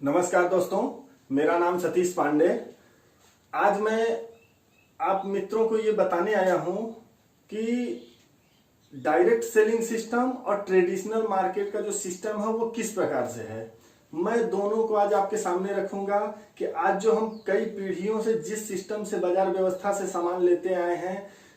नमस्कार दोस्तों, मेरा नाम सतीश पांडे। आज मैं आप मित्रों को ये बताने आया हूँ कि डायरेक्ट सेलिंग सिस्टम और ट्रेडिशनल मार्केट का जो सिस्टम है वो किस प्रकार से है। मैं दोनों को आज आपके सामने रखूंगा कि आज जो हम कई पीढ़ियों से जिस सिस्टम से बाजार व्यवस्था से सामान लेते आए हैं,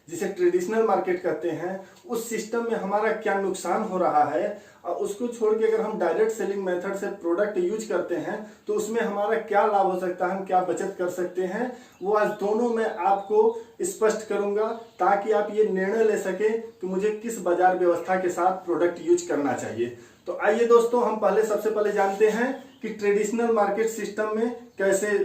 जिसे ट्रेडिशनल मार्केट कहते हैं, उस सिस्टम में हमारा क्या नुकसान हो रहा है और उसको छोड़ के अगर हम डायरेक्ट सेलिंग मेथड से प्रोडक्ट यूज करते हैं तो उसमें हमारा क्या लाभ हो सकता है, हम क्या बचत कर सकते हैं, वो आज दोनों मैं आपको स्पष्ट करूंगा ताकि आप ये निर्णय ले सके कि मुझे किस बाजार व्यवस्था के साथ प्रोडक्ट यूज करना चाहिए। तो आइए दोस्तों, हम सबसे पहले जानते हैं कि ट्रेडिशनल मार्केट सिस्टम में कैसे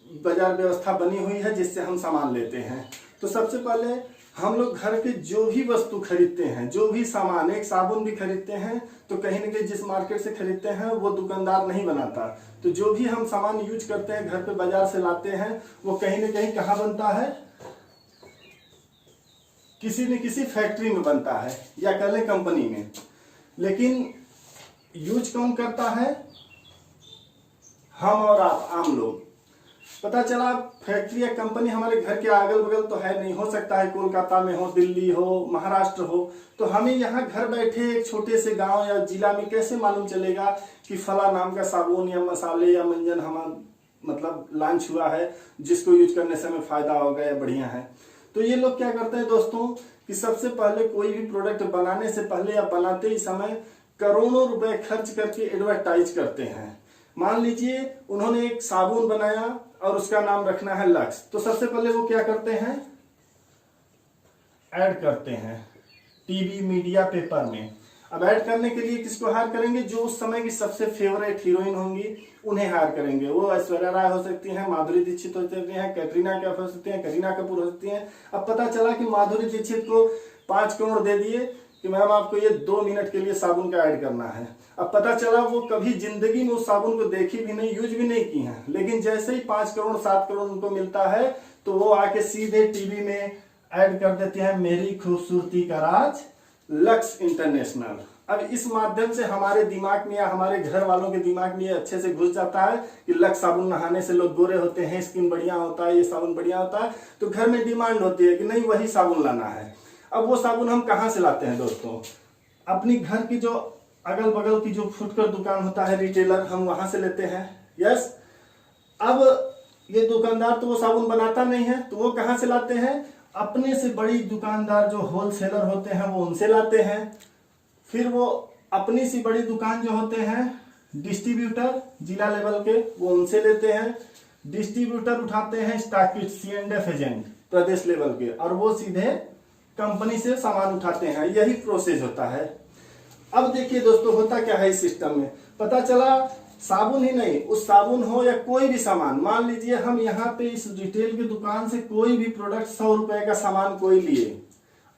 बाजार व्यवस्था बनी हुई है जिससे हम सामान लेते हैं। तो सबसे पहले हम लोग घर के जो भी वस्तु खरीदते हैं, जो भी सामान, एक साबुन भी खरीदते हैं तो कहीं ना कहीं जिस मार्केट से खरीदते हैं वो दुकानदार नहीं बनाता। तो जो भी हम सामान यूज करते हैं, घर पे बाजार से लाते हैं, वो कहीं ना कहीं कहाँ बनता है, किसी न किसी फैक्ट्री में बनता है या कह लें कंपनी में। लेकिन यूज कौन करता है? हम और आप, आम लोग। पता चला फैक्ट्री या कंपनी हमारे घर के अगल बगल तो है नहीं, हो सकता है कोलकाता में हो, दिल्ली हो, महाराष्ट्र हो। तो हमें यहाँ घर बैठे एक छोटे से गांव या जिला में कैसे मालूम चलेगा कि फला नाम का साबुन या मसाले या मंजन मतलब लॉन्च हुआ है जिसको यूज करने से हमें फायदा होगा या बढ़िया है। तो ये लोग क्या करते हैं दोस्तों कि सबसे पहले कोई भी प्रोडक्ट बनाने से पहले या बनाते ही समय करोड़ों रुपए खर्च करके एडवर्टाइज करते हैं। मान लीजिए उन्होंने एक साबुन बनाया और उसका नाम रखना है लक्स, तो सबसे पहले वो क्या करते हैं, ऐड करते हैं टीवी, मीडिया, पेपर में। अब ऐड करने के लिए किसको हायर करेंगे? जो उस समय की सबसे फेवरेट हीरोइन होंगी उन्हें हायर करेंगे। वो ऐश्वर्या राय हो सकती हैं, माधुरी दीक्षित हो सकती हैं, कैटरीना कैफ हो सकती हैं, करीना कपूर हो सकती हैं। अब पता चला कि माधुरी दीक्षित को 5 करोड़ दे दिए कि मैम आपको ये 2 मिनट के लिए साबुन का ऐड करना है। अब पता चला वो कभी जिंदगी में उस साबुन को देखी भी नहीं, यूज भी नहीं की हैं, लेकिन जैसे ही 5 करोड़ 7 करोड़ उनको मिलता है तो वो आके सीधे टीवी में ऐड कर देते हैं, मेरी खूबसूरती का राज लक्स इंटरनेशनल। अब इस माध्यम से हमारे दिमाग में या हमारे घर वालों के दिमाग में ये अच्छे से घुस जाता है कि लक्स साबुन नहाने से लोग गोरे होते हैं, स्किन बढ़िया होता है, ये साबुन बढ़िया होता है। तो घर में डिमांड होती है कि नहीं, वही साबुन लाना है। अब वो साबुन हम कहाँ से लाते हैं दोस्तों? अपनी घर की जो अगल बगल की जो फुटकर दुकान होता है, रिटेलर, हम वहां से लेते हैं। यस। अब ये दुकानदार तो वो साबुन बनाता नहीं है, तो वो कहां से लाते हैं? अपने से बड़ी दुकानदार जो होलसेलर होते हैं वो उनसे लाते हैं। फिर वो अपनी सी बड़ी दुकान जो होते हैं डिस्ट्रीब्यूटर जिला लेवल के, वो उनसे लेते हैं। डिस्ट्रीब्यूटर उठाते हैं स्टॉकिस्ट, C&F एजेंट प्रदेश लेवल के, और वो सीधे कंपनी से सामान उठाते हैं। यही प्रोसेस होता है। अब देखिए दोस्तों, होता क्या है इस सिस्टम में, पता चला साबुन ही नहीं, उस साबुन हो या कोई भी सामान, मान लीजिए हम यहाँ पे इस रिटेल की दुकान से कोई भी प्रोडक्ट 100 रुपए का सामान कोई लिए।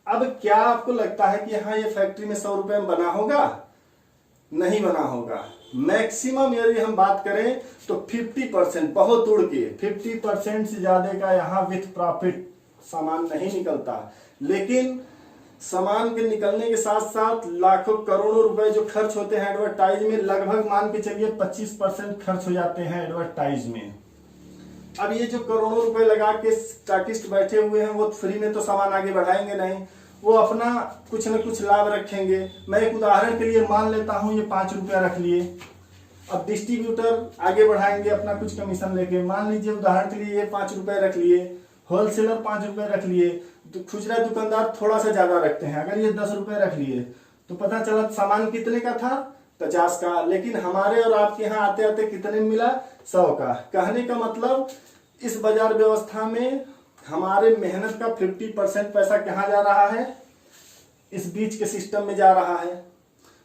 अब क्या आपको लगता है कि यहाँ ये फैक्ट्री में 100 रुपए में बना होगा? नहीं बना होगा। मैक्सिमम यदि हम बात करें तो 50%, बहुत उड़ के 50% से ज्यादा का यहाँ विथ प्रॉफिट सामान नहीं निकलता। लेकिन सामान के निकलने के साथ साथ लाखों करोड़ों रुपए जो खर्च होते हैं एडवर्टाइज में, लगभग मान के चलिए 25% खर्च हो जाते हैं एडवर्टाइज में। अब ये जो करोड़ों रुपए लगा के स्टॉकिस्ट बैठे हुए हैं वो फ्री में तो सामान आगे बढ़ाएंगे नहीं, वो अपना कुछ न कुछ लाभ रखेंगे। मैं एक उदाहरण के लिए मान लेता हूं, ये 5 रुपया रख लिए। अब डिस्ट्रीब्यूटर आगे बढ़ाएंगे अपना कुछ कमीशन लेके, मान लीजिए उदाहरण के लिए ये 5 रुपए रख लिए, होलसेलर 5 रुपए रख लिए, तो खुचरा दुकानदार थोड़ा सा ज्यादा रखते हैं। अगर ये 10 रुपए रख लिए तो पता चला सामान कितने का था? 50 का। लेकिन हमारे और आपके यहाँ आते आते कितने में मिला? 100 का। कहने का मतलब इस बाजार व्यवस्था में हमारे मेहनत का 50% पैसा कहाँ जा रहा है? इस बीच के सिस्टम में जा रहा है।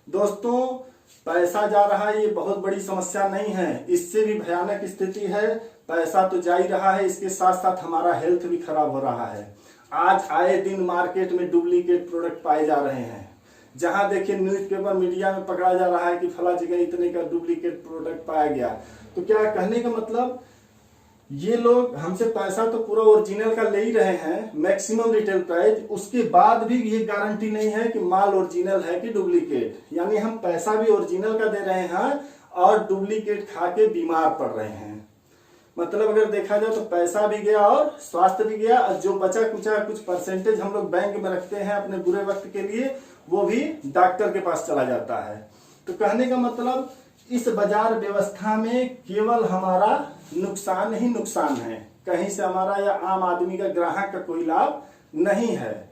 दोस्तों, पैसा जा रहा है, ये बहुत बड़ी समस्या नहीं है, इससे भी भयानक स्थिति है। पैसा तो जा ही रहा है, इसके साथ साथ हमारा हेल्थ भी खराब हो रहा है। आज आए दिन मार्केट में डुप्लीकेट प्रोडक्ट पाए जा रहे हैं। जहां देखिए न्यूज़पेपर, मीडिया में पकड़ा जा रहा है कि फला जगह इतने का डुप्लीकेट प्रोडक्ट पाया गया। तो क्या कहने का मतलब, ये लोग हमसे पैसा तो पूरा ओरिजिनल का ले ही रहे हैं, मैक्सिमम रिटेल प्राइस, उसके बाद भी ये गारंटी नहीं है कि माल ओरिजिनल है कि डुप्लीकेट। यानी हम पैसा भी ओरिजिनल का दे रहे हैं और डुप्लीकेट खा के बीमार पड़ रहे हैं। मतलब अगर देखा जाए तो पैसा भी गया और स्वास्थ्य भी गया, और जो बचा कुचा कुछ परसेंटेज हम लोग बैंक में रखते हैं अपने बुरे वक्त के लिए, वो भी डॉक्टर के पास चला जाता है। तो कहने का मतलब इस बाजार व्यवस्था में केवल हमारा नुकसान ही नुकसान है, कहीं से हमारा या आम आदमी का, ग्राहक का कोई लाभ नहीं है।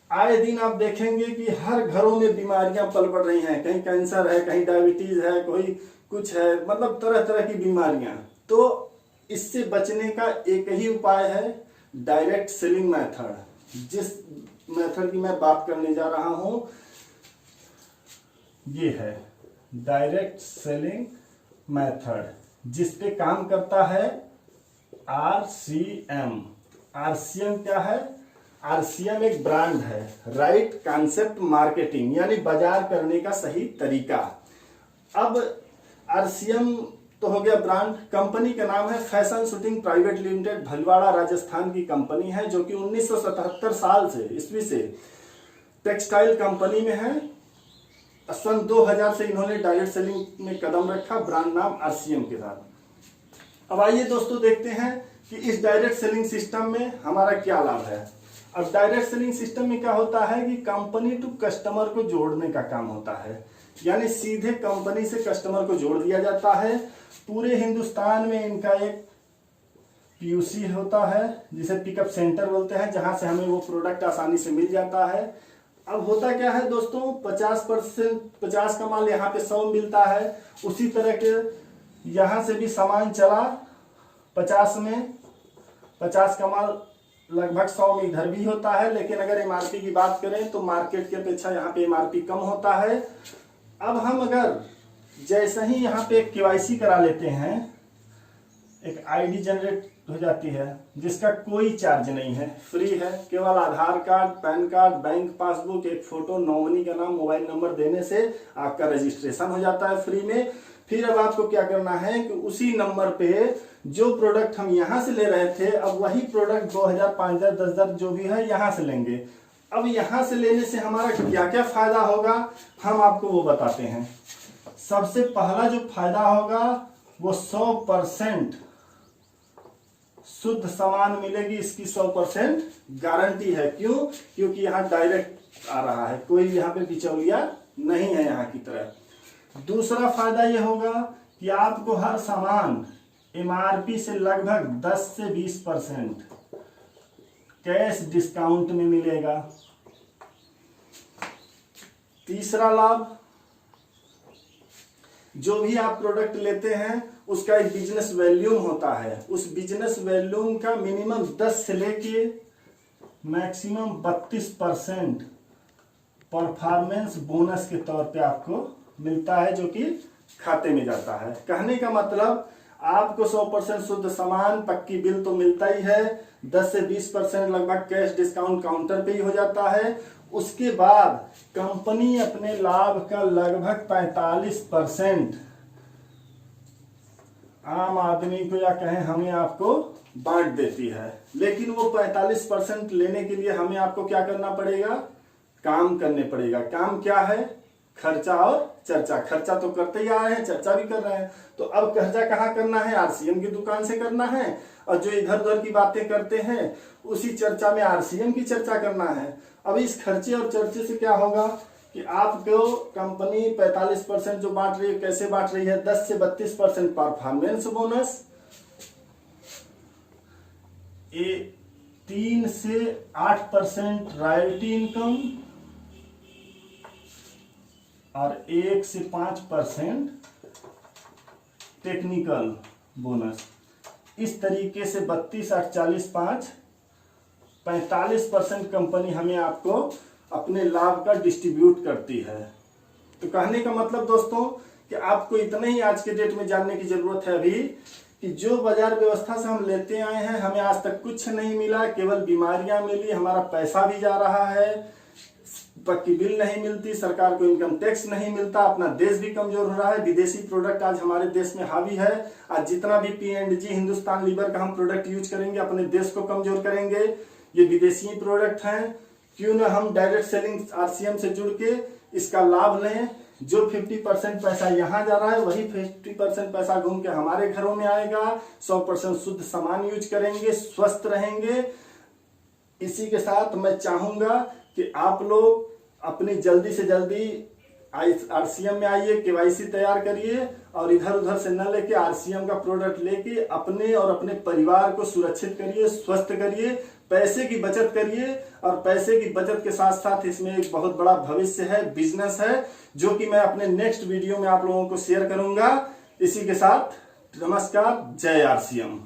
आए दिन आप देखेंगे कि हर घरों में बीमारियां पल बढ़ रही हैं, कहीं कैंसर है, कहीं डायबिटीज है, कोई कुछ है, मतलब तरह तरह की बीमारियां। तो इससे बचने का एक ही उपाय है, डायरेक्ट सेलिंग मेथड। जिस मेथड की मैं बात करने जा रहा हूं ये है डायरेक्ट सेलिंग मेथड, जिस पे काम करता है RCM। RCM क्या है? RCM एक ब्रांड है, राइट कॉन्सेप्ट मार्केटिंग, यानी बाजार करने का सही तरीका। अब RCM तो हो गया ब्रांड। कंपनी का नाम है fashion shooting private limited, Bhilwara Rajasthan की कंपनी है, जो कि 1977 साल से ईस्वी से टेक्सटाइल कंपनी में है। सन 2000 से इन्होंने डायरेक्ट सेलिंग में कदम रखा, ब्रांड नाम RCM के साथ। अब आइए दोस्तों देखते हैं कि इस डायरेक्ट सेलिंग सिस्टम में हमारा क्या लाभ है। अब डायरेक्ट सेलिंग सिस्टम में क्या होता है कि कंपनी टू कस्टमर को जोड़ने का काम होता है, यानी सीधे कंपनी से कस्टमर को जोड़ दिया जाता है। पूरे हिंदुस्तान में इनका एक PUC होता है, जिसे पिकअप सेंटर बोलते हैं, जहां से हमें वो प्रोडक्ट आसानी से मिल जाता है। अब होता क्या है दोस्तों, 50% का माल यहाँ पे 100 मिलता है, उसी तरह के यहाँ से भी सामान चला 50 में, 50 का माल लगभग 100 में इधर भी होता है। लेकिन अगर MRP की बात करें तो मार्केट की अपेक्षा यहाँ पे MRP कम होता है। अब हम अगर जैसे ही यहाँ पे KYC करा लेते हैं, एक ID जनरेट हो जाती है जिसका कोई चार्ज नहीं है, फ्री है, केवल Aadhaar card, PAN card, bank passbook, एक फोटो, नॉमिनी का नाम, मोबाइल नंबर देने से आपका रजिस्ट्रेशन हो जाता है फ्री में। फिर अब आपको क्या करना है कि उसी नंबर पे जो प्रोडक्ट हम यहाँ से ले रहे थे, अब वही प्रोडक्ट 2000, 5000, 10,000 जो भी है यहाँ से लेंगे। अब यहाँ से लेने से हमारा क्या क्या फायदा होगा, हम आपको वो बताते हैं। सबसे पहला जो फायदा होगा वो 100% शुद्ध सामान मिलेगी, इसकी 100% गारंटी है। क्यों? क्योंकि यहाँ डायरेक्ट आ रहा है, कोई यहाँ पे बिचौलिया नहीं है यहाँ की तरह। दूसरा फायदा ये होगा कि आपको हर सामान MRP से लगभग 10 से 20% कैश डिस्काउंट में मिलेगा। तीसरा लाभ, जो भी आप प्रोडक्ट लेते हैं उसका एक बिजनेस वैल्यूम होता है, उस बिजनेस वैल्यूम का मिनिमम 10 से लेके मैक्सिमम 32% परफॉर्मेंस बोनस के तौर पे आपको मिलता है, जो कि खाते में जाता है। कहने का मतलब आपको 100% शुद्ध सामान, पक्की बिल तो मिलता ही है, 10 से 20% लगभग कैश डिस्काउंट काउंटर पे ही हो जाता है। उसके बाद कंपनी अपने लाभ का लगभग 45% आम आदमी को या कहें हमें आपको बांट देती है। लेकिन वो 45% लेने के लिए हमें आपको क्या करना पड़ेगा, काम करने पड़ेगा। काम क्या है? खर्चा और चर्चा। खर्चा तो करते ही आए हैं, चर्चा भी कर रहे हैं, तो अब खर्चा कहाँ करना है? RCM की दुकान से करना है, और जो इधर उधर की बातें करते हैं उसी चर्चा में RCM की चर्चा करना है। अब इस खर्चे और चर्चे से क्या होगा कि आपको कंपनी 45% जो बांट रही है, कैसे बांट रही है? 10 से 32% परफॉर्मेंस बोनस, 3 से 8% रॉयल्टी इनकम, और 1 से 5% टेक्निकल बोनस। इस तरीके से 32, 8, 40, 5, 45% कंपनी हमें आपको अपने लाभ का डिस्ट्रीब्यूट करती है। तो कहने का मतलब दोस्तों कि आपको इतना ही आज के डेट में जानने की जरूरत है अभी, कि जो बाजार व्यवस्था से हम लेते आए हैं, हमें आज तक कुछ नहीं मिला, केवल बीमारियां मिली, हमारा पैसा भी जा रहा है, पक्की बिल नहीं मिलती, सरकार को इनकम टैक्स नहीं मिलता, अपना देश भी कमजोर हो रहा है। विदेशी प्रोडक्ट आज हमारे देश में हावी है। आज जितना भी P&G, हिंदुस्तान लीवर का हम प्रोडक्ट यूज करेंगे, अपने देश को कमजोर करेंगे। ये विदेशी प्रोडक्ट हैं। क्यों ना हम डायरेक्ट सेलिंग RCM से जुड़ के इसका लाभ लें, जो 50% पैसा यहाँ जा रहा है वही 50% पैसा घूम के हमारे घरों में आएगा। 100% शुद्ध सामान यूज करेंगे, स्वस्थ रहेंगे। इसी के साथ मैं चाहूंगा कि आप लोग अपनी जल्दी से जल्दी आरसीएम में आइए, केवाईसी तैयार करिए और इधर उधर से न लेके आरसीएम का प्रोडक्ट लेके अपने और अपने परिवार को सुरक्षित करिए, स्वस्थ करिए, पैसे की बचत करिए। और पैसे की बचत के साथ साथ इसमें एक बहुत बड़ा भविष्य है, बिजनेस है, जो कि मैं अपने नेक्स्ट वीडियो में आप लोगों को शेयर करूंगा। इसी के साथ नमस्कार, जय आरसीएम।